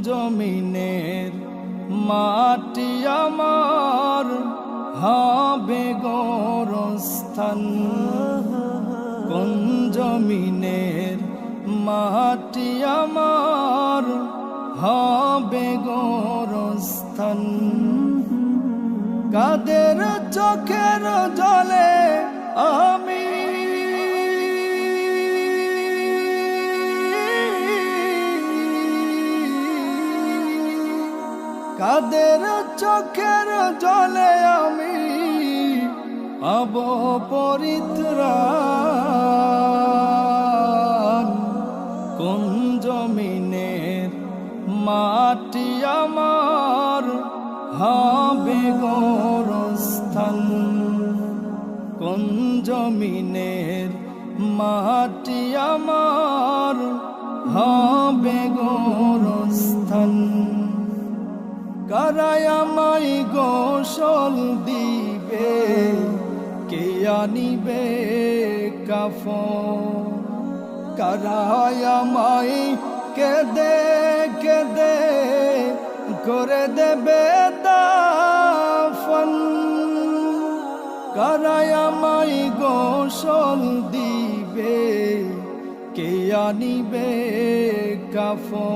জমিনের মাটি আমার হবে গোরস্থান, কোন জমিনের মাটি আমার হবে গোরস্থান। কাদের চোখের জলে আমি কাদের চোখের জলে আমি হব পরিত্রাণ, কোন জমিনের মাটি আমার হবে গোরস্থান, কোন জমিনের মাটি আমার হবে গোরস্থান। কারাই আমায় গোসল দিবে, কে আনিবে কাফন, কারাই আমায় কেঁদে কেঁদে করে দেবে দাফন, কারাই আমায় গোসল দিবে, কে আনিবে কাফন।